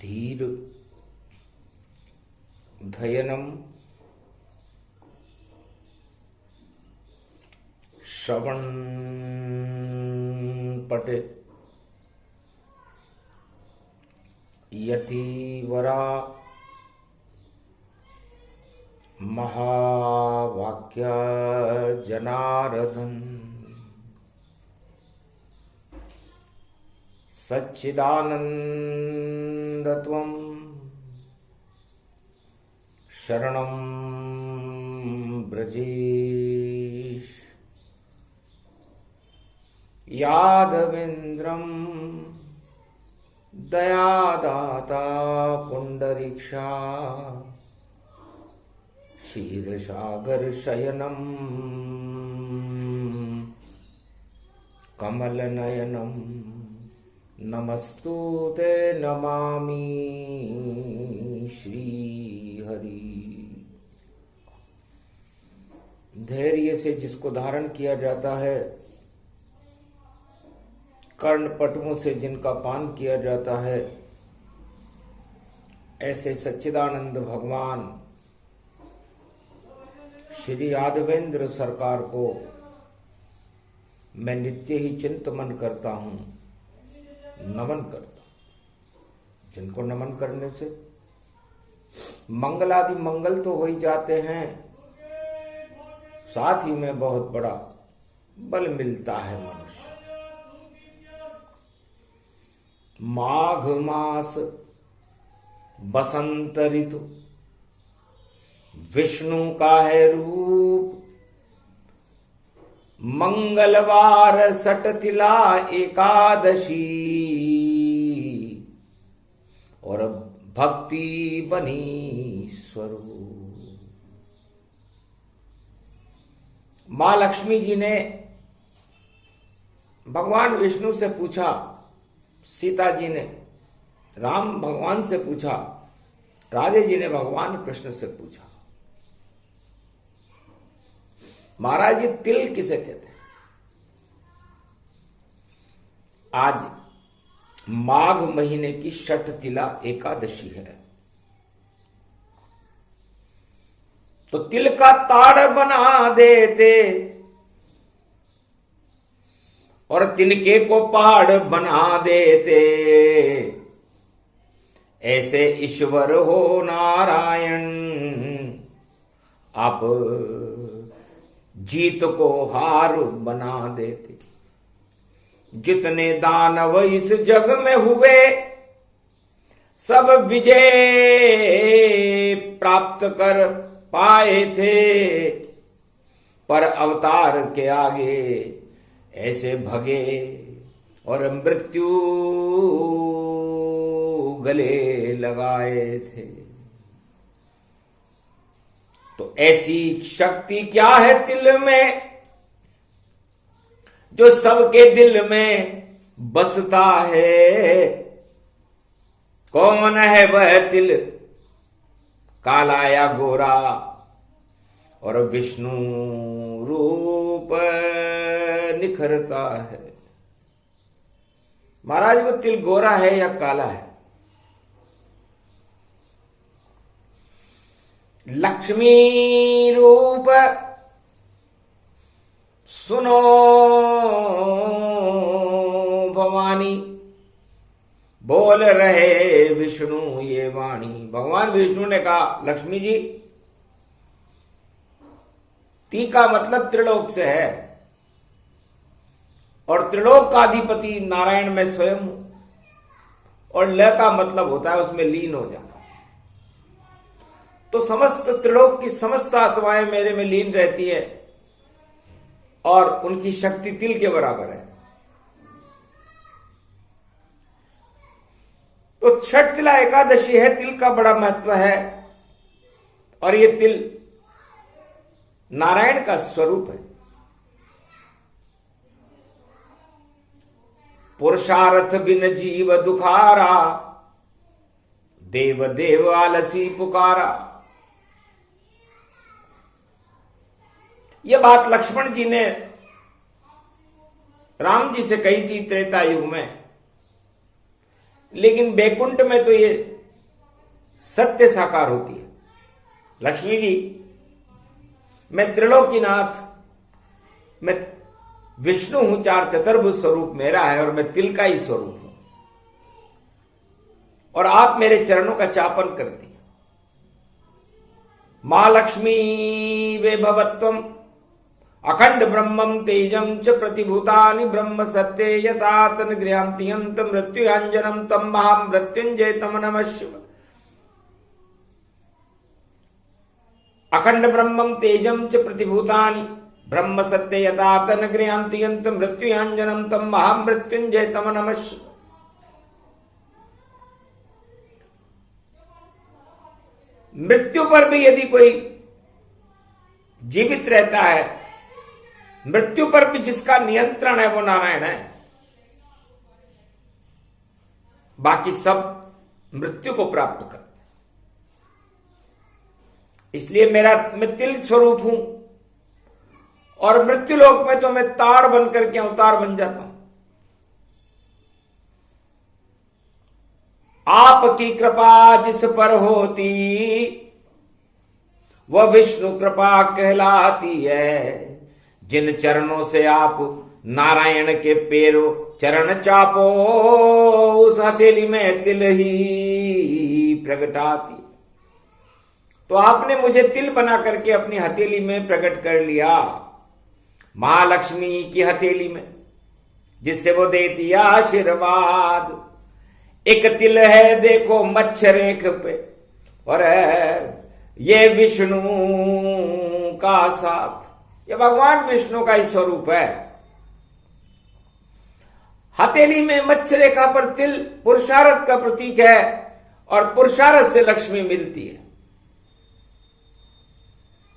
धीर धयनम श्रवण पटे यतिवरा महावाक्य जनार्दन सच्चिदानंदत्वं शरणं ब्रजेश यादवेन्द्रं दयादाता पुंडरीक्षा क्षीरसागर शयनम कमलनयनम नमस्तुते नमामि श्रीहरि। धैर्य से जिसको धारण किया जाता है, कर्णपटुओं से जिनका पान किया जाता है, ऐसे सच्चिदानंद भगवान श्री यादवेंद्र सरकार को मैं नित्य ही चिंतन करता हूं, नमन करता हूं। जिनको नमन करने से मंगलादि मंगल तो हो ही जाते हैं, साथ ही में बहुत बड़ा बल मिलता है मनुष्य। माघ मास बसंत ऋतु विष्णु का है रूप, मंगलवार सटतिला एकादशी और भक्ति बनी स्वरूप। मां लक्ष्मी जी ने भगवान विष्णु से पूछा, सीता जी ने राम भगवान से पूछा, राधे जी ने भगवान कृष्ण से पूछा, महाराज जी तिल किसे कहते हैं? आज माघ महीने की षटतिला एकादशी है, तो तिल का ताड़ बना देते और तिनके को पहाड़ बना देते। ऐसे ईश्वर हो नारायण, आप जीत को हार बना देते। जितने दानव इस जग में हुए, सब विजय प्राप्त कर पाए थे, पर अवतार के आगे ऐसे भगे और मृत्यु गले लगाए थे। तो ऐसी शक्ति क्या है तिल में, जो सबके दिल में बसता है? कौन है वह तिल, काला या गोरा, और विष्णु रूप निखरता है? महाराज वो तिल गोरा है या काला है? लक्ष्मी रूप सुनो भवानी, बोल रहे विष्णु ये वाणी। भगवान विष्णु ने कहा, लक्ष्मी जी ती का मतलब त्रिलोक से है, और त्रिलोक का अधिपति नारायण में स्वयं हूं, और ल का मतलब होता है उसमें लीन हो जाना। तो समस्त त्रिलोक की समस्त आत्माएं मेरे में लीन रहती है, और उनकी शक्ति तिल के बराबर है। तो षटतिला एकादशी है, तिल का बड़ा महत्व है, और ये तिल नारायण का स्वरूप है। पुरुषार्थ बिन जीव दुखारा, देव देव आलसी पुकारा। यह बात लक्ष्मण जी ने राम जी से कही थी त्रेता युग में, लेकिन बैकुंठ में तो ये सत्य साकार होती है। लक्ष्मी जी, मैं त्रिलोकीनाथ, मैं विष्णु हूं, चार चतुर्भुज स्वरूप मेरा है और मैं तिल का ही स्वरूप हूं, और आप मेरे चरणों का चापन करती हैं। मां लक्ष्मी वे भवत्वम अखंड ब्रह्मम तेजम च प्रतिभूतानि ब्रह्म सत्ये यथातन गृहांति अंत मृत्युंजनम तम महामृत्युंजय तम नमः शिवाय। अखंड ब्रह्मम तेजम च प्रतिभूतानि ब्रह्म सत्य यथातन गृहांति अंत मृत्युंजनम तम महामृत्युंजय तम नमः शिवाय। मृत्यु पर भी यदि कोई जीवित रहता है, मृत्यु पर भी जिसका नियंत्रण है वो नारायण है। बाकी सब मृत्यु को प्राप्त करते हैं। इसलिए मैं तिल स्वरूप हूं, और मृत्यु लोक में तो मैं ताड़ बन करके अवतार बन जाता हूं। आपकी कृपा जिस पर होती वह विष्णु कृपा कहलाती है। जिन चरणों से आप नारायण के पैरों चरण चापो, उस हथेली में तिल ही प्रगटाती। तो आपने मुझे तिल बना करके अपनी हथेली में प्रकट कर लिया, महालक्ष्मी की हथेली में, जिससे वो देती आशीर्वाद। एक तिल है देखो मच्छरेख पे, और ये विष्णु का साथ, ये भगवान विष्णु का ही स्वरूप है। हथेली में मच्छरेखा पर तिल पुरुषार्थ का प्रतीक है, और पुरुषार्थ से लक्ष्मी मिलती है।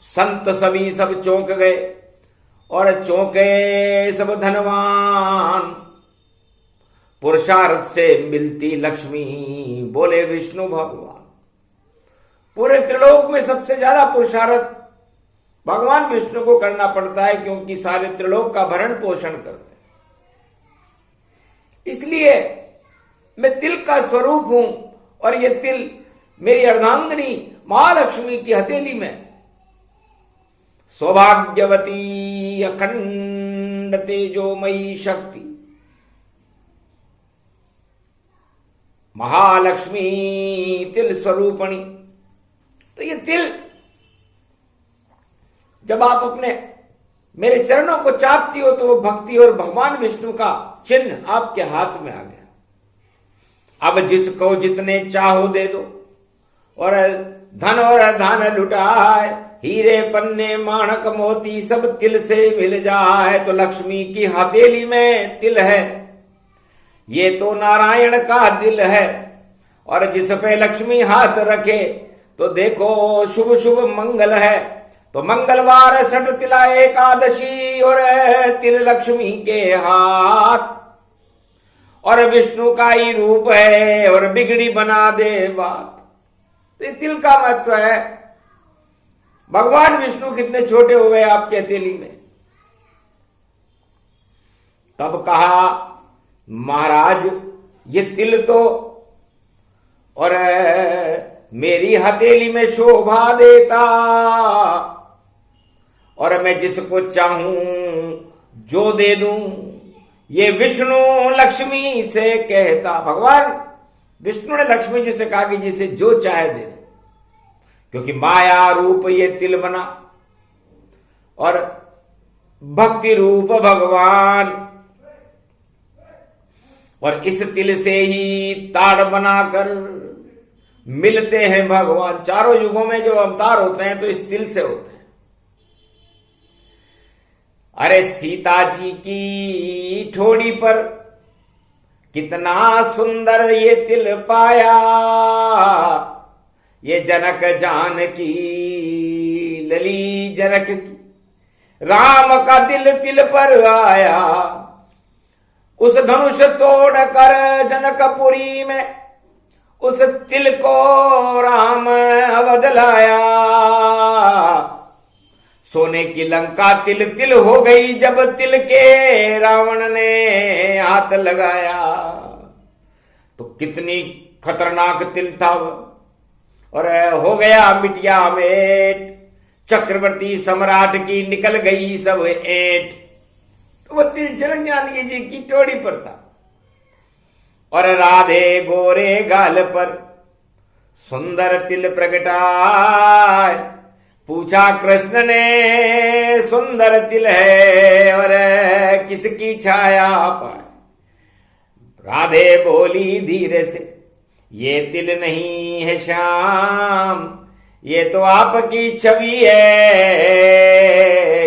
संत सभी सब चौंक गए, और चौंके सब धनवान। पुरुषार्थ से मिलती लक्ष्मी, बोले विष्णु भगवान। पूरे त्रिलोक में सबसे ज्यादा पुरुषार्थ भगवान विष्णु को करना पड़ता है, क्योंकि सारे त्रिलोक का भरण पोषण करते हैं। इसलिए मैं तिल का स्वरूप हूं, और ये तिल मेरी अर्धांगिनी महालक्ष्मी की हथेली में सौभाग्यवती अखंड तेजोमयी शक्ति महालक्ष्मी तिल स्वरूपणी। तो ये तिल जब आप अपने मेरे चरणों को चापती हो, तो वो भक्ति और भगवान विष्णु का चिन्ह आपके हाथ में आ गया। अब जिसको जितने चाहो दे दो, और धन और धन लुटाए, हीरे पन्ने माणक मोती सब तिल से मिल जाए। तो लक्ष्मी की हथेली में तिल है, ये तो नारायण का दिल है। और जिस पे लक्ष्मी हाथ रखे, तो देखो शुभ शुभ मंगल है। तो मंगलवार षट तिला एकादशी, और तिल लक्ष्मी के हाथ, और विष्णु का ही रूप है, और बिगड़ी बना दे बात। तो तिल का महत्व है। भगवान विष्णु कितने छोटे हो गए आपके हथेली में। तब कहा महाराज, ये तिल तो और मेरी हथेली में शोभा देता, और मैं जिसको चाहूं जो दे दूं, ये विष्णु लक्ष्मी से कहता। भगवान विष्णु ने लक्ष्मी जी से कहा कि जिसे जो चाहे दे दो, क्योंकि माया रूप ये तिल बना, और भक्ति रूप भगवान, और इस तिल से ही ताड़ बनाकर मिलते हैं भगवान। चारों युगों में जो अवतार होते हैं तो इस तिल से होते हैं। अरे सीता जी की ठोड़ी पर कितना सुंदर ये तिल पाया, ये जनक जानकी लली जनक की, राम का दिल तिल पर आया। उस धनुष तोड़ कर जनकपुरी में, उस तिल को राम अवध लाया। सोने की लंका तिल तिल हो गई, जब तिल के रावण ने हाथ लगाया। तो कितनी खतरनाक तिल था वो। और हो गया मिटिया मेट, चक्रवर्ती सम्राट की निकल गई सब ऐंठ। तो वो तिल चिरंजीवी जी की टोड़ी पर था। और राधे गोरे गाल पर सुंदर तिल प्रगटाए, पूछा कृष्ण ने सुंदर तिल है और किसकी छाया पाए। राधे बोली धीरे से, ये तिल नहीं है श्याम, ये तो आपकी छवि है,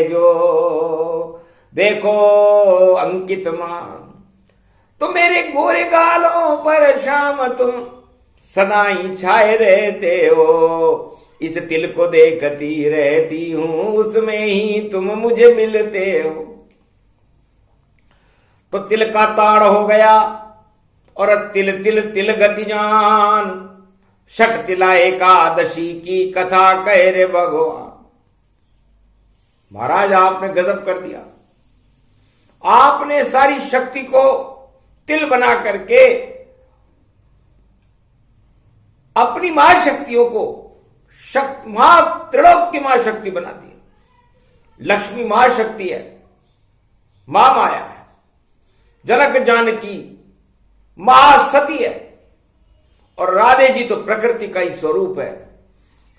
जो देखो अंकित मान। तो मेरे गोरे गालों पर श्याम तुम सदा ही छाए रहते हो, इस तिल को देखती रहती हूं, उसमें ही तुम मुझे मिलते हो। तो तिल का ताड़ हो गया और तिल तिल तिल गति जान, शट तिला एकादशी की कथा कह रे भगवान। महाराज आपने गजब कर दिया। आपने सारी शक्ति को तिल बना करके अपनी महाशक्तियों को त्रिलोक की महाशक्ति बना दी। लक्ष्मी महाशक्ति है, महामाया है, जनक जानकी महासती है, और राधे जी तो प्रकृति का ही स्वरूप है।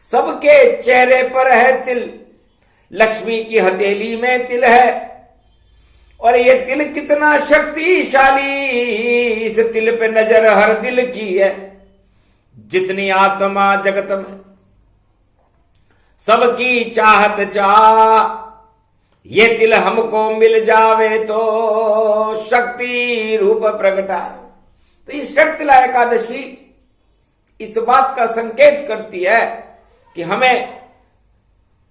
सबके चेहरे पर है तिल, लक्ष्मी की हथेली में तिल है। और ये तिल कितना शक्तिशाली, इस तिल पे नजर हर दिल की है। जितनी आत्मा जगत में सबकी चाहत चाह, ये तिल हमको मिल जावे तो शक्ति रूप प्रगटाए। तो ये शक्तिला एकादशी इस बात का संकेत करती है कि हमें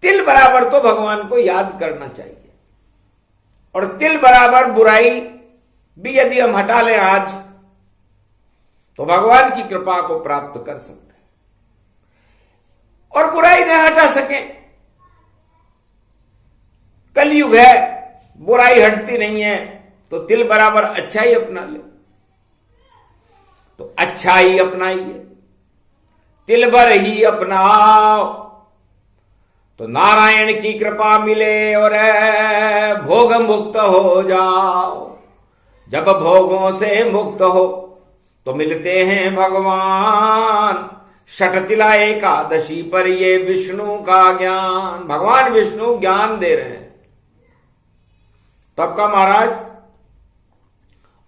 तिल बराबर तो भगवान को याद करना चाहिए, और तिल बराबर बुराई भी यदि हम हटा लें आज, तो भगवान की कृपा को प्राप्त कर सकते हैं। और बुराई न हटा सके, कलयुग है, बुराई हटती नहीं है, तो तिल बराबर अच्छाई अपना ले। तो अच्छाई अपनाइए, तिल भर ही अपनाओ, तो नारायण की कृपा मिले और भोग मुक्त हो जाओ। जब भोगों से मुक्त हो तो मिलते हैं भगवान। षटतिला एकादशी पर ये विष्णु का ज्ञान, भगवान विष्णु ज्ञान दे रहे हैं। तब का महाराज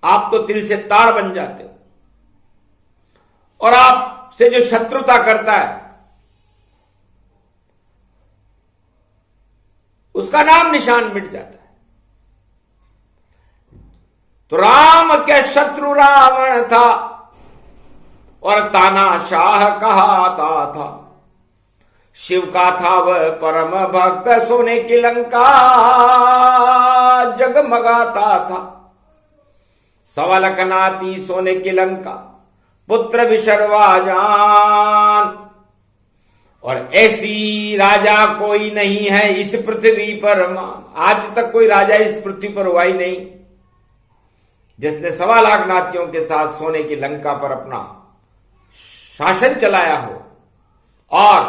आप तो तिल से ताड़ बन जाते हो, और आपसे जो शत्रुता करता है उसका नाम निशान मिट जाता है। तो राम के शत्रु रावण था और तानाशाह कहाता था। शिव का था वह परम भक्त, सोने की लंका जगमगाता था। सवलकनाती सोने की लंका, पुत्र विशर्वा जान। और ऐसी राजा कोई नहीं है इस पृथ्वी पर मान। आज तक कोई राजा इस पृथ्वी पर हुआ ही नहीं जिसने 1.25 लाख नातियों के साथ सोने की लंका पर अपना शासन चलाया हो और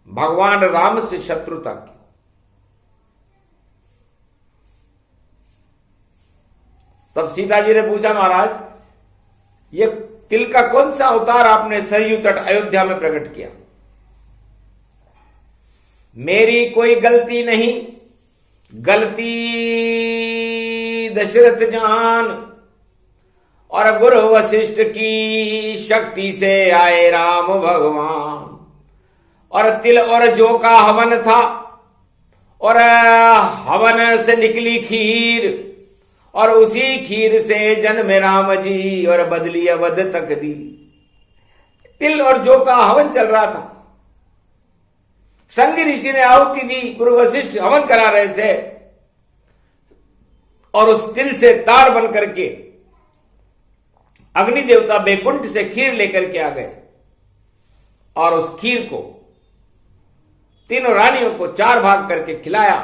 भगवान राम से शत्रुता की। तब सीता जी ने पूछा, महाराज ये तिल का कौन सा अवतार आपने सरयू तट अयोध्या में प्रकट किया? मेरी कोई गलती नहीं, गलती दशरथ जान और गुरु वशिष्ठ की शक्ति से आए राम भगवान। और तिल और जौ का हवन था, और हवन से निकली खीर, और उसी खीर से जन्मे राम जी और बदली अवध तक दी। तिल और जौ का हवन चल रहा था। संगी ऋषि ने आहुति दी, गुरु वशिष्ठ हवन करा रहे थे, और उस तिल से तार बन करके अग्नि देवता बैकुंठ से खीर लेकर के आ गए, और उस खीर को तीनों रानियों को 4 भाग करके खिलाया।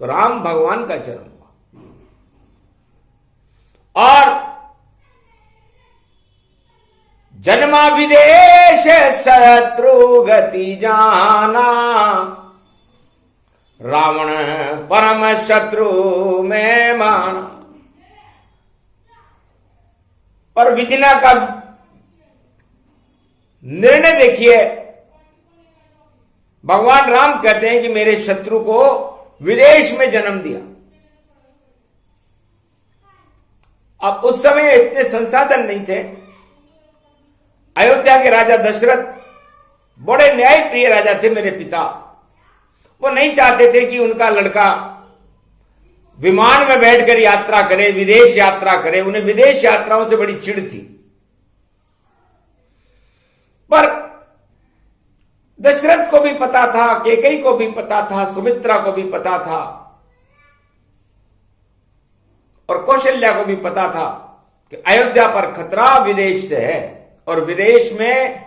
तो राम भगवान का जन्म हुआ। और जन्मा विदेश शत्रु गति जाना, रावण परम शत्रु में माना। पर विदिना का निर्णय देखिए, भगवान राम कहते हैं कि मेरे शत्रु को विदेश में जन्म दिया। अब उस समय इतने संसाधन नहीं थे। अयोध्या के राजा दशरथ बड़े न्यायप्रिय राजा थे, मेरे पिता। वो नहीं चाहते थे कि उनका लड़का विमान में बैठकर यात्रा करे, विदेश यात्रा करे। उन्हें विदेश यात्राओं से बड़ी चिढ़ थी। पर दशरथ को भी पता था, कैकेयी को भी पता था, सुमित्रा को भी पता था और कौशल्या को भी पता था कि अयोध्या पर खतरा विदेश से है और विदेश में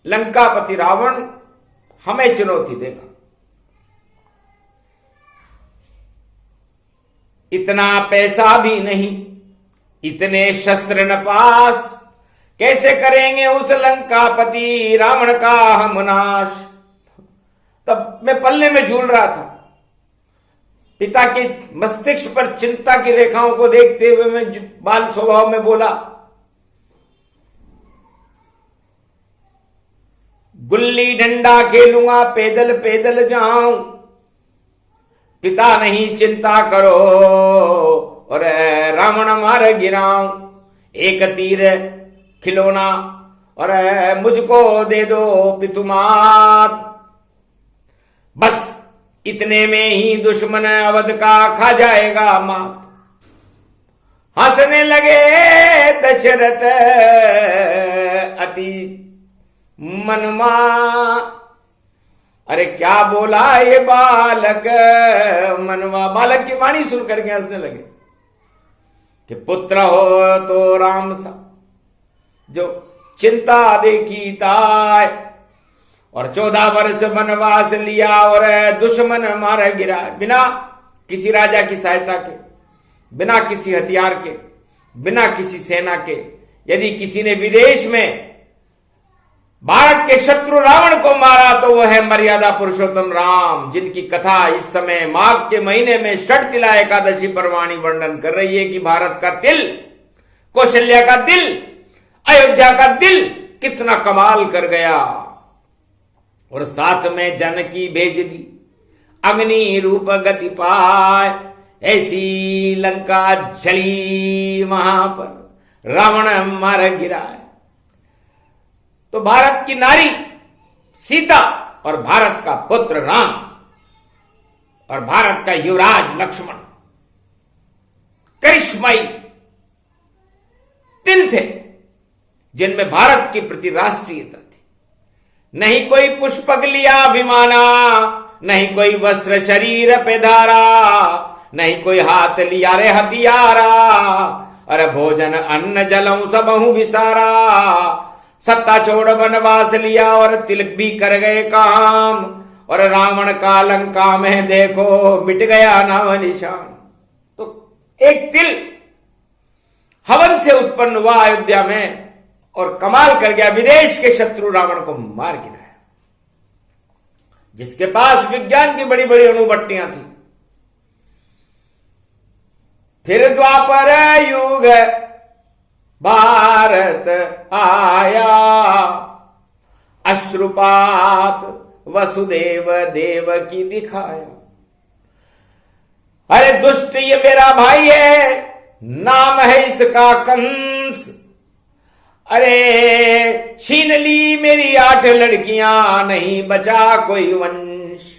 लंकापति रावण हमें चुनौती देगा। इतना पैसा भी नहीं, इतने शस्त्र न पास, कैसे करेंगे उस लंकापति रावण का हम नाश। तब मैं पल्ले में झूल रहा था। पिता के मस्तिष्क पर चिंता की रेखाओं को देखते हुए मैं बाल स्वभाव में बोला, गुल्ली डंडा खेलूंगा, पैदल पैदल जाऊं, पिता नहीं चिंता करो और रावण मार गिराऊं। एक तीर खिलौना और मुझको दे दो पितुमात, बस इतने में ही दुश्मन अवध का खा जाएगा मात। हंसने लगे दशरथ अति मनमा, अरे क्या बोला ये बालक मनवा। बालक की वाणी सुन करके हंसने लगे कि पुत्र हो तो राम सा, जो चिंता देखी ताय, और 14 वर्ष वनवास लिया और दुश्मन मार गिरा। बिना किसी राजा की सहायता के, बिना किसी हथियार के, बिना किसी सेना के, यदि किसी ने विदेश में भारत के शत्रु रावण को मारा तो वह है मर्यादा पुरुषोत्तम राम, जिनकी कथा इस समय माघ के महीने में षटतिला एकादशी पर वाणी वर्णन कर रही है कि भारत का दिल, कौशल्या का दिल, अयोध्या का दिल कितना कमाल कर गया। और साथ में जानकी भेज दी, अग्नि रूप गति पाए, ऐसी लंका जली वहां पर रावण मार गिराए। तो भारत की नारी सीता और भारत का पुत्र राम और भारत का युवराज लक्ष्मण करिश्माई तिल थे, जिनमें भारत के प्रति राष्ट्रीयता थी। नहीं कोई पुष्पक लिया विमाना, नहीं कोई वस्त्र शरीर पे धारा, नहीं कोई हाथ लिया रे हथियारा, अरे भोजन अन्न जलऊ सबहु विसारा। सत्ता छोड़ वनवास लिया और तिलक भी कर गए काम, और रावण का लंका में देखो मिट गया नाम निशान। तो एक तिल हवन से उत्पन्न हुआ अयोध्या में और कमाल कर गया, विदेश के शत्रु रावण को मार गिराया, जिसके पास विज्ञान की बड़ी बड़ी अणुभट्टियां थी। फिर द्वापर युग भारत आया, अश्रुपात वसुदेव देव की दिखाया। अरे दुष्ट ये मेरा भाई है, नाम है इसका कंस, अरे छीन ली मेरी 8 लड़कियां, नहीं बचा कोई वंश।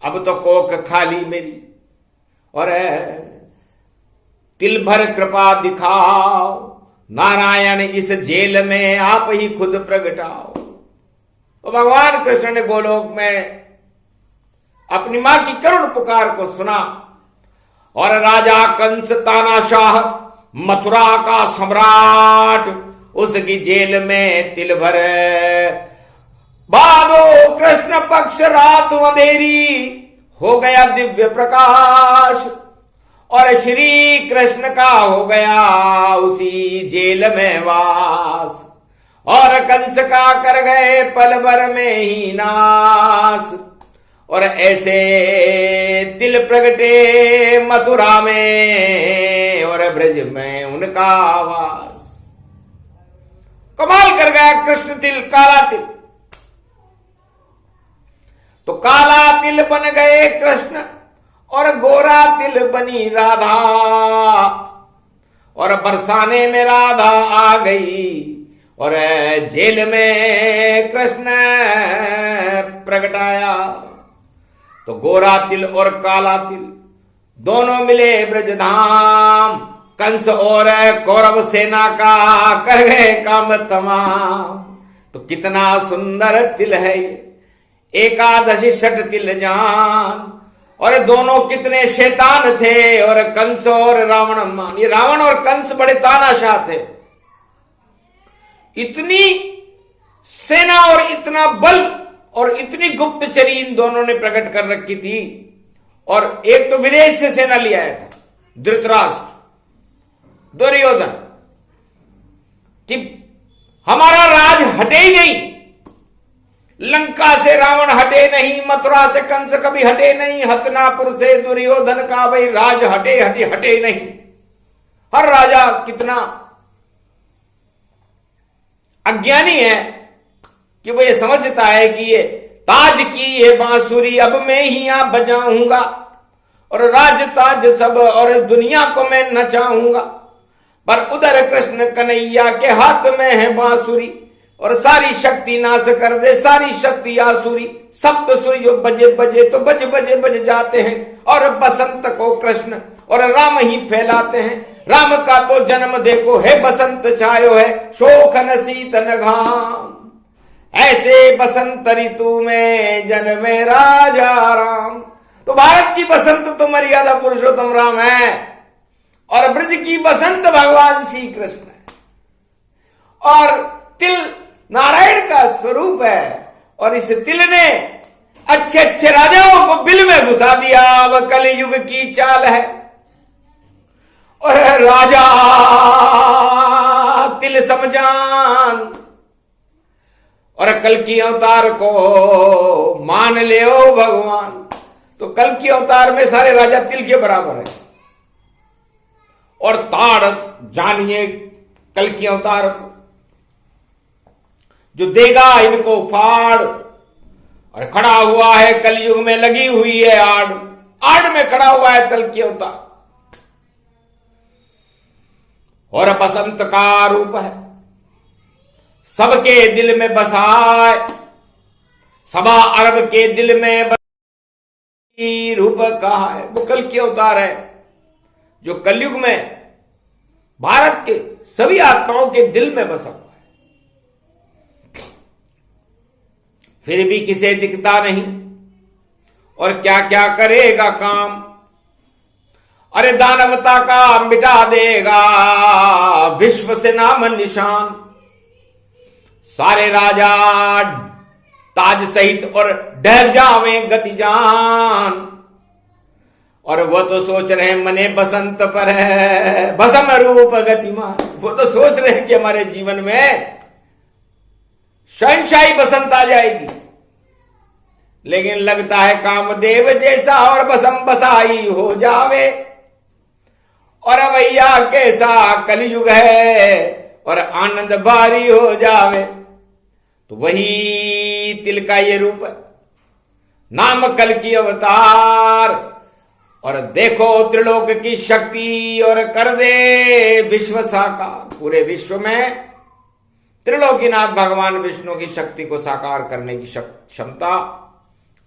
अब तो कोख खाली मेरी, और तिल भर कृपा दिखाओ, नारायण इस जेल में आप ही खुद प्रगटाओ। तो भगवान कृष्ण ने गोलोक में अपनी मां की करुण पुकार को सुना, और राजा कंस तानाशाह मथुरा का सम्राट, उसकी जेल में तिल भर बादो कृष्ण पक्ष रात अंधेरी, हो गया दिव्य प्रकाश, और श्री कृष्ण का हो गया उसी जेल में वास, और कंस का कर गए पल भर में ही नाश। और ऐसे तिल प्रगटे मथुरा में और ब्रज में उनका वास। कमाल कर गया कृष्ण तिल, काला तिल। तो काला तिल बन गए कृष्ण और गोरा तिल बनी राधा, और बरसाने में राधा आ गई और जेल में कृष्ण प्रगटाया। तो गोरा तिल और काला तिल दोनों मिले ब्रजधाम, कंस और कौरव सेना का कर गए काम तमाम। तो कितना सुंदर तिल है ये, एकादशी षट तिल जान। और दोनों कितने शैतान थे, और कंस और रावण मान। ये रावण और कंस बड़े तानाशाह थे। इतनी सेना और इतना बल और इतनी गुप्तचरी इन दोनों ने प्रकट कर रखी थी। और एक तो विदेश से सेना ले आया था धृतराष्ट्र, दुर्योधन, कि हमारा राज हटे ही नहीं, लंका से रावण हटे नहीं, मथुरा से कंस कभी हटे नहीं, हतनापुर से दुर्योधन का भाई राज हटे नहीं। हर राजा कितना अज्ञानी है कि वो ये समझता है कि ये ताज की ये बांसुरी अब मैं ही यहां बजाऊंगा, और राज ताज सब और दुनिया को मैं नचाऊंगा। पर उधर कृष्ण कन्हैया के हाथ में है बांसुरी, और सारी शक्ति नाश कर दे, सारी शक्ति आसुरी। सप्त सूर्य बजे बजे तो बज जाते हैं, और बसंत को कृष्ण और राम ही फैलाते हैं। राम का तो जन्म देखो है बसंत छायो है, शोक न शीतन घाम। ऐसे बसंत ऋतु में जन्मे राजा राम। तो भारत की बसंत तो मर्यादा पुरुषोत्तम राम है, और ब्रज की बसंत भगवान श्री कृष्ण है। और तिल नारायण का स्वरूप है, और इस तिल ने अच्छे अच्छे राजाओं को बिल में घुसा दिया। अब कलयुग की चाल है, और राजा तिल समझान, और कल की अवतार को मान ले ओ भगवान। तो कल की अवतार में सारे राजा तिल के बराबर है। और ताड़ जानिए कल की अवतार को, जो देगा इनको फाड़। और खड़ा हुआ है कलयुग में, लगी हुई है आड़, आड़ में खड़ा हुआ है कल की अवतार। और बसंत का रूप है, सबके दिल में बसाए, सवा अरब के दिल में रूप कहा है। वो कल की अवतार है, जो कलयुग में भारत के सभी आत्माओं के दिल में बसा हुआ है। फिर भी किसे दिखता नहीं, और क्या क्या करेगा काम। अरे दानवता का मिटा देगा विश्व से नाम निशान। सारे राजा ताज सहित और डर जावे गति जान। और वो तो सोच रहे हैं मने बसंत पर है भसम रूप गतिमान। वो तो सोच रहे हैं कि हमारे जीवन में शहंशाही बसंत आ जाएगी, लेकिन लगता है कामदेव जैसा और बसम बसाई हो जावे। और भैया कैसा कलयुग है और आनंद भारी हो जावे। तो वही तिल का ये रूप है, नाम कल की अवतार। और देखो त्रिलोक की शक्ति और कर दे विश्व साकार। पूरे विश्व में त्रिलोकीनाथ भगवान विष्णु की शक्ति को साकार करने की क्षमता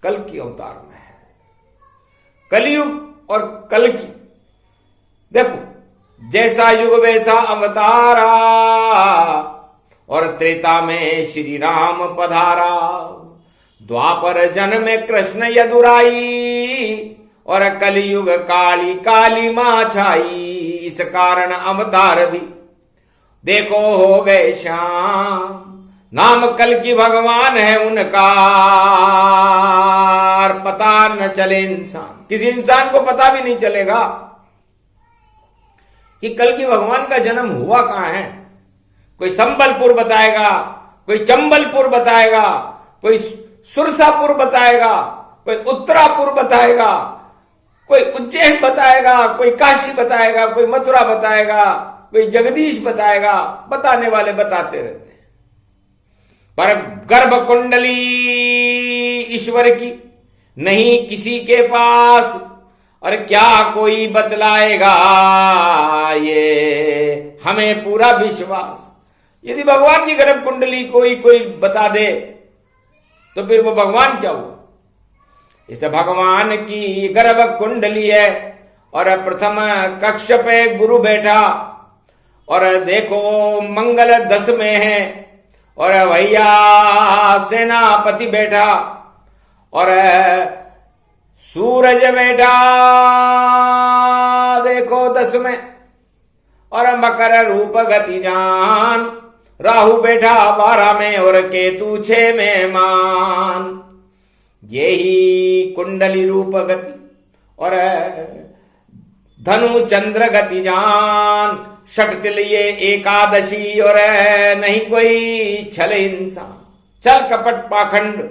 कल की अवतार में है। कलयुग और कल की देखो जैसा युग वैसा अवतारा। और त्रेता में श्री राम पधारा, द्वापर जन में कृष्ण यदुराई। और कलयुग काली काली मां छाई। इस कारण अवतार भी देखो हो गए श्याम। नाम कल की भगवान है उनका, पता न चले इंसान, किसी इंसान को पता भी नहीं चलेगा कि कल की भगवान का जन्म हुआ कहां है। कोई संबलपुर बताएगा, कोई चंबलपुर बताएगा, कोई सुरसापुर बताएगा, कोई उत्तरापुर बताएगा, कोई उज्जैन बताएगा, कोई काशी बताएगा, कोई मथुरा बताएगा, कोई जगदीश बताएगा। बताने वाले बताते रहते हैं, पर गर्भ कुंडली ईश्वर की नहीं किसी के पास। और क्या कोई बतलाएगा ये हमें पूरा विश्वास। यदि भगवान की गर्भ कुंडली कोई बता दे तो फिर वो भगवान क्या हुआ। इसे भगवान की गर्भ कुंडली है और प्रथम कक्ष पे गुरु बैठा और देखो मंगल 10 में है और भैया सेनापति बैठा और सूरज बैठा देखो 10 में और मकर रूप गति जान। राहु बैठा 12 में और केतु 6 में मान। यही कुंडली रूप गति और धनु चंद्र गति जान। षटतिल ये एकादशी और नहीं कोई छल इंसान। छल कपट पाखंड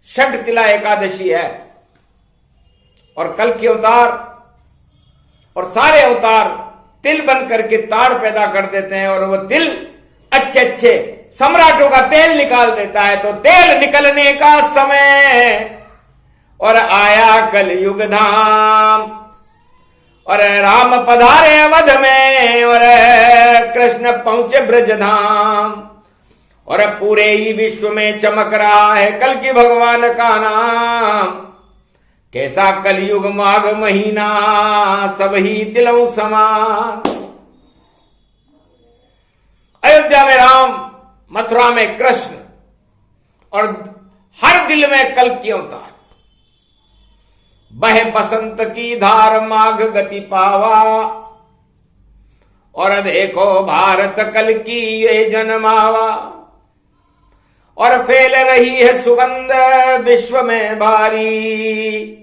षटतिला एकादशी है। और कल के अवतार और सारे अवतार तिल बन करके ताड़ पैदा कर देते हैं और वो तिल अच्छे अच्छे सम्राटों का तेल निकाल देता है। तो तेल निकलने का समय और आया कलयुग धाम और राम पधारे अवध में और कृष्ण पहुंचे ब्रज धाम और पूरे ही विश्व में चमक रहा है कल की भगवान का नाम। कैसा कलयुग माघ महीना सब ही तिलों समान। अयोध्या में राम, मथुरा में कृष्ण और हर दिल में कल की अवतार। बहे बसंत की धार माघ गति पावा और देखो भारत कल की ये जन्मावा और फैल रही है सुगंध विश्व में भारी।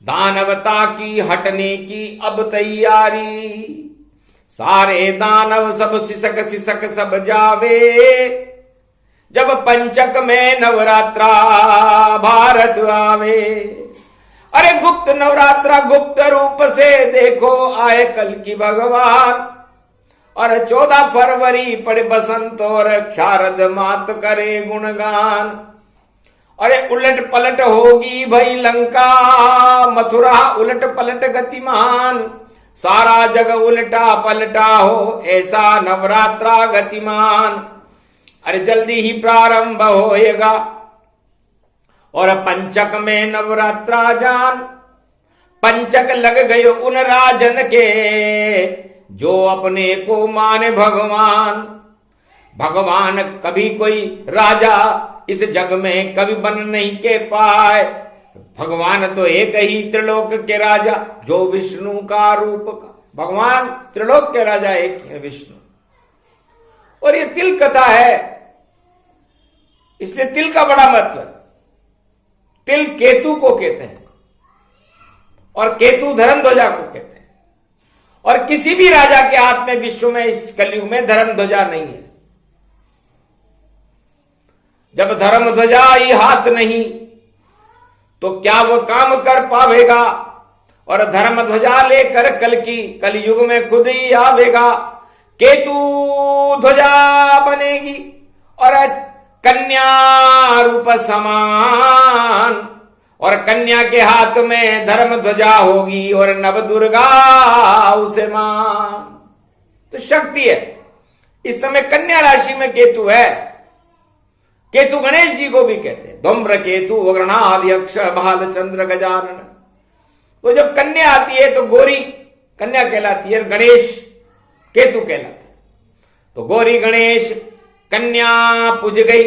दानवता की हटने की अब तैयारी। सारे दानव सब सिसक सिसक सब जावे जब पंचक में नवरात्रा भारत आवे। अरे गुप्त नवरात्रा गुप्त रूप से देखो आए कल की भगवान और 14 फरवरी पड़े बसंत और शारद मात करे गुणगान। अरे उलट पलट होगी भई लंका मथुरा उलट पलट गतिमान। सारा जग उल्टा पलटा हो ऐसा नवरात्रा गतिमान। अरे जल्दी ही प्रारंभ होएगा और पंचक में नवरात्रा जान। पंचक लग गए उन राजन के जो अपने को माने भगवान। भगवान कभी कोई राजा इस जग में कभी बन नहीं के पाए। भगवान तो एक ही त्रिलोक के राजा जो विष्णु का रूप का। भगवान त्रिलोक के राजा एक है विष्णु। और ये तिल कथा है इसलिए तिल का बड़ा महत्व है। तिल केतु को कहते हैं और केतु धर्मध्वजा को कहते हैं। और किसी भी राजा के हाथ में विश्व में इस कलयुग में धर्मध्वजा नहीं है। जब धर्मध्वजा ही हाथ नहीं तो क्या वो काम कर पावेगा। और धर्मध्वजा लेकर कलयुग में खुद ही आवेगा। केतु ध्वजा बनेगी और कन्या रूप समान और कन्या के हाथ में धर्म ध्वजा होगी और नव दुर्गा उसे मान। तो शक्ति है। इस समय कन्या राशि में केतु है। केतु गणेश जी को भी कहते हैं। धूम्र केतु वग्रणाध्यक्ष भाल चंद्र गजानन। तो जब कन्या आती है तो गौरी कन्या कहलाती है, गणेश केतु कहलाते हैं। तो गौरी गणेश कन्या पूज गई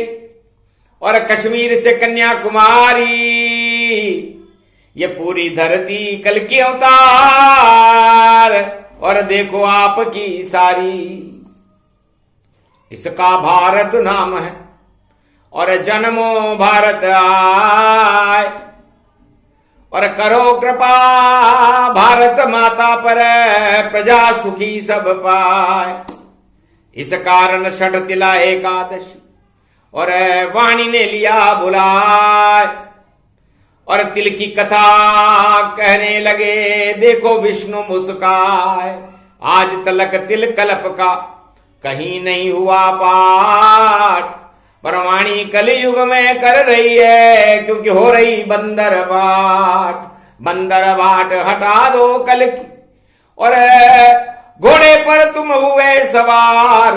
और कश्मीर से कन्याकुमारी ये पूरी धरती कल की अवतार। और देखो आपकी सारी इसका भारत नाम है और जन्मो भारत आए। और करो कृपा भारत माता पर, प्रजा सुखी सब पाए। इस कारण षठ तिला एकादशी और वाणी ने लिया बुलाए, और तिल की कथा कहने लगे, देखो विष्णु मुस्काए। आज तलक तिल कल्प का कहीं नहीं हुआ पाठ, पर वाणी कलयुग में कर रही है, क्योंकि हो रही बंदर बाट। बंदर बाट हटा दो कल की, और घोड़े पर तुम हुए सवार,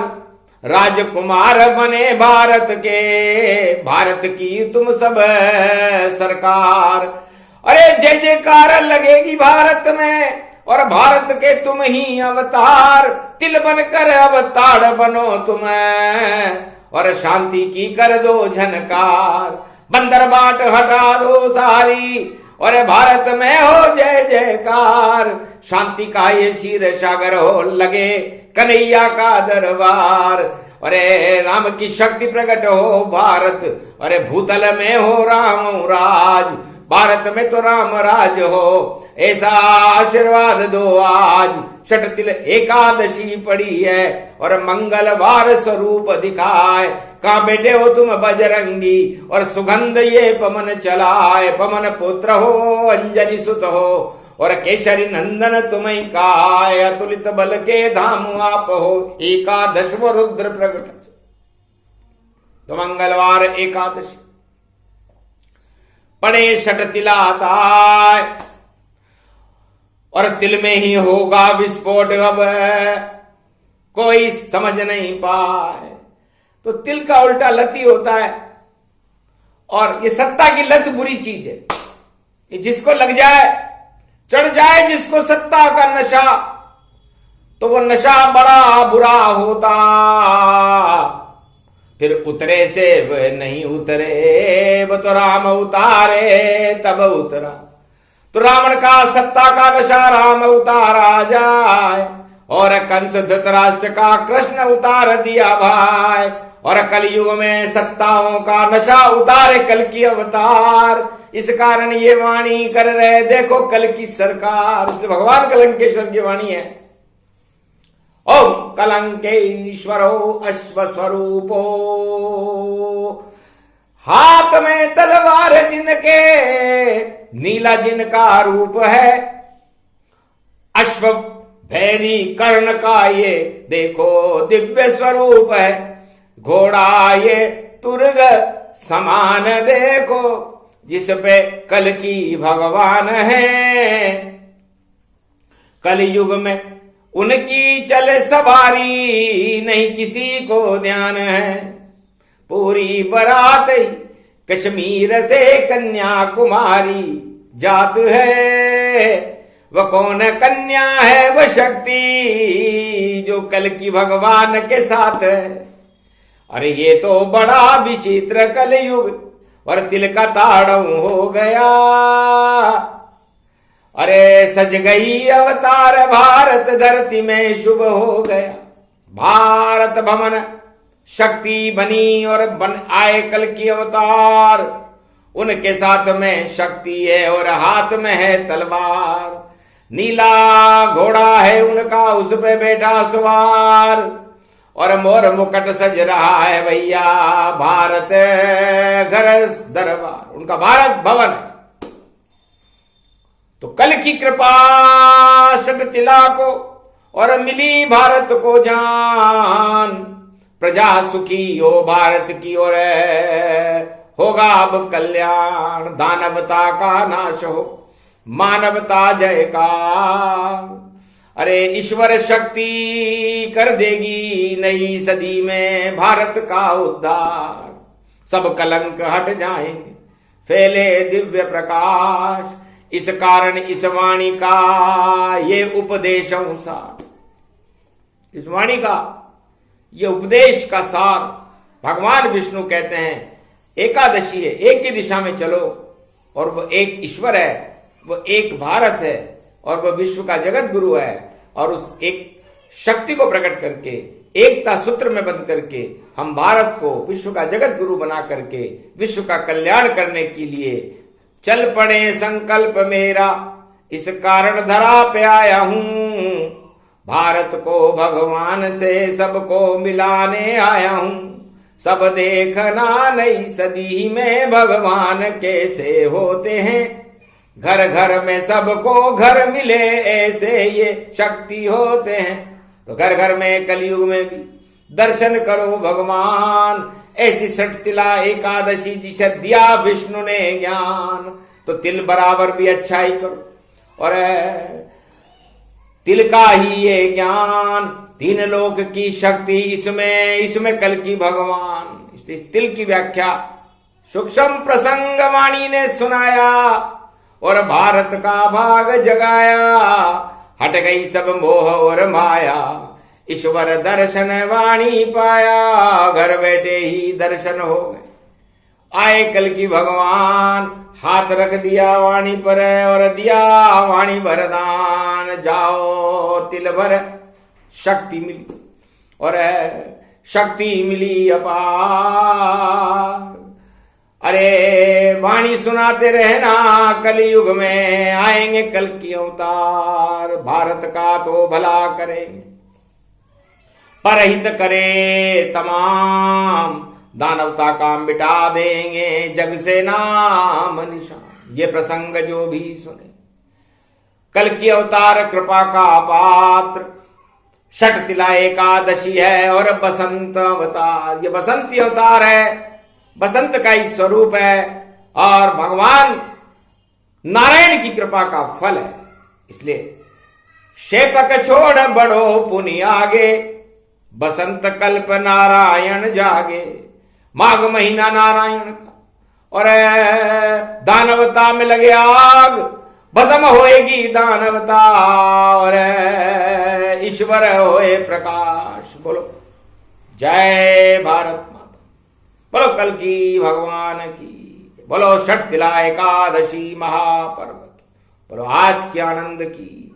राजकुमार बने भारत के, भारत की तुम सब सरकार। अरे जय जयकार लगेगी भारत में, और भारत के तुम ही अवतार। तिल बनकर अवतार बनो तुम, और शांति की कर दो झनकार। बंदर बाट हटा दो सारी, और भारत में हो जय जयकार। शांति का ये क्षीर सागर हो लगे, कन्हैया का दरबार। अरे राम की शक्ति प्रकट हो भारत, अरे भूतल में हो राम राज। भारत में तो राम राज हो, ऐसा आशीर्वाद दो आज। षठ तिल एकादशी पड़ी है, और मंगलवार स्वरूप दिखाए। कहाँ बैठे हो तुम बजरंगी, और सुगंध ये पवन चलाए। पवन पुत्र हो, अंजनी सुत हो, और केशरी नंदन तुम्हें काय। अतुलित बल के धाम आप हो, एकादश व रुद्र प्रकट। तो मंगलवार एकादशी पड़े षठ तिलाताय, और तिल में ही होगा विस्फोट। अब कोई समझ नहीं पाए, तो तिल का उल्टा लत ही होता है। और ये सत्ता की लत बुरी चीज है, ये जिसको लग जाए, चढ़ जाए जिसको सत्ता का नशा, तो वो नशा बड़ा बुरा होता। फिर उतरे से वह नहीं उतरे, वो तो राम उतारे तब उतरा। तो रावण का सत्ता का नशा राम उतारा जाए, और कंस धृतराष्ट्र का कृष्ण उतार दिया भाई। और कलयुग में सत्ताओं का नशा उतारे कल की अवतार। इस कारण ये वाणी कर रहे, देखो कल की सरकार। भगवान कलंकेश्वर की वाणी है। ओम कलंकेश्वरो अश्वस्वरूपो, हाथ में तलवार जिनके, नीला जिनका रूप है। अश्व भैरी कर्ण का ये देखो दिव्य स्वरूप है। घोड़ा ये तुर्ग समान देखो, जिस पे कल की भगवान है। कलयुग में उनकी चले सवारी, नहीं किसी को ध्यान है। पूरी बारात कश्मीर से कन्याकुमारी जात है। वह कौन कन्या है, वह शक्ति जो कल की भगवान के साथ है। अरे ये तो बड़ा विचित्र कलयुग, और तिल का ताड़व हो गया। अरे सज गई अवतार भारत, धरती में शुभ हो गया। भारत भवन शक्ति बनी, और बन आए कल की अवतार। उनके साथ में शक्ति है, और हाथ में है तलवार। नीला घोड़ा है उनका, उस पे बैठा सवार। और मोर मुकुट सज रहा है भैया, भारत घर दरबार उनका भारत भवन है। तो कल की कृपा षठ तिला को, और मिली भारत को जान। प्रजा सुखी हो भारत की, और होगा अब कल्याण। दानवता का नाश हो, मानवता जय का। अरे ईश्वर शक्ति कर देगी नई सदी में भारत का उद्धार। सब कलंक हट जाएंगे, फैले दिव्य प्रकाश। इस कारण इस वाणी का ये उपदेशों सार, इस वाणी का ये उपदेश का सार भगवान विष्णु कहते हैं। एकादशी है, एक ही दिशा में चलो, और वो एक ईश्वर है, वो एक भारत है, और वह विश्व का जगत गुरु है। और उस एक शक्ति को प्रकट करके, एकता सूत्र में बंध करके, हम भारत को विश्व का जगत गुरु बना करके विश्व का कल्याण करने के लिए चल पड़े संकल्प मेरा, इस कारण धरा पे आया हूं। भारत को भगवान से सबको मिलाने आया हूं। सब देखना नई सदी में भगवान कैसे होते हैं। घर घर में सबको घर मिले ऐसे ये शक्ति होते हैं। तो घर घर में कलयुग में भी दर्शन करो भगवान। ऐसी सठ तिला एकादशी जिसे दिया विष्णु ने ज्ञान। तो तिल बराबर भी अच्छाई करो और तिल का ही ये ज्ञान। तीन लोक की शक्ति इसमें कल की भगवान। इस तिल की व्याख्या सूक्ष्म प्रसंग वाणी ने सुनाया और भारत का भाग जगाया। हट गई सब मोह और माया, ईश्वर दर्शन वाणी पाया। घर बैठे ही दर्शन हो गए, आए कल की भगवान। हाथ रख दिया वाणी पर और दिया वाणी वरदान। जाओ तिल भर शक्ति मिली और शक्ति मिली अपार। अरे वाणी सुनाते रहना, कलयुग में आएंगे कल की अवतार। भारत का तो भला करेंगे, परहित करे तमाम। दानवता का मिटा देंगे, जग से नाम निशान। ये प्रसंग जो भी सुने, कल की अवतार कृपा का पात्र। षट तिला एकादशी है और बसंत अवतार। ये बसंती अवतार है, बसंत का ही स्वरूप है और भगवान नारायण की कृपा का फल है। इसलिए शेपक छोड़ बढ़ो पुनि आगे, बसंत कल्प नारायण जागे। माघ महीना नारायण का और दानवता में लगे आग। भस्म होएगी दानवता और ईश्वर होए प्रकाश। बोलो जय भारत माता, बोलो कल की भगवान की, बोलो षट तिला एकादशी महापर्व की, बोलो आज के आनंद की।